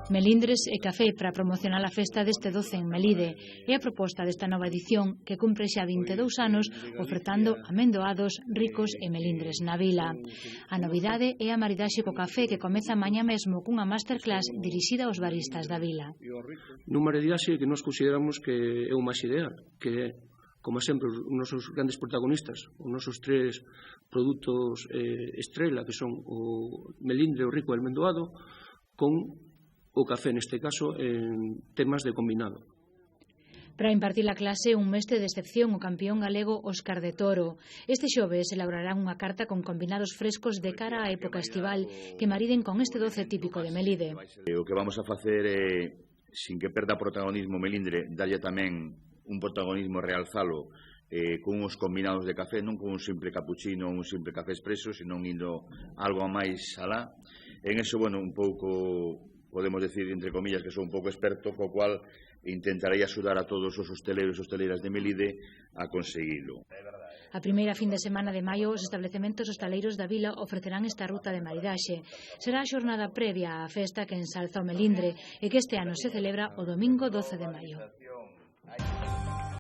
Melindres e café para promocionar a festa deste 12 en Melide. É a proposta desta nova edición que cumpre xa 22 anos ofertando amendoados, ricos e melindres na vila. A novidade é a maridaxe co café que comeza mañá mesmo cunha masterclass dirixida aos baristas da vila. Nun maridaxe que nós consideramos que é o máis ideal, que é, como sempre, os nosos grandes protagonistas, os nosos tres produtos estrela, que son o melindre, o rico e o amendoado, con o café, neste caso, en temas de combinado. Para impartir a clase, un mestre de excepción, o campeón galego Óscar de Toro. Este xoves elaborarán unha carta con combinados frescos de cara á época estival que mariden con este doce típico de Melide. O que vamos a facer é, sin que perda protagonismo melindre, darlle tamén un protagonismo, realzalo con uns combinados de café, non con un simple cappuccino ou un simple café expreso, senón indo algo a máis alá. En eso, bueno, un pouco, podemos decir, entre comillas, que son un pouco experto, co cual intentarei axudar a todos os hosteleiros e hosteleiras de Melide a conseguilo. A primeira fin de semana de maio, os establecementos hostaleiros da vila ofrecerán esta ruta de maridaxe. Será a xornada previa á festa que ensalza o melindre e que este ano se celebra o domingo 12 de maio.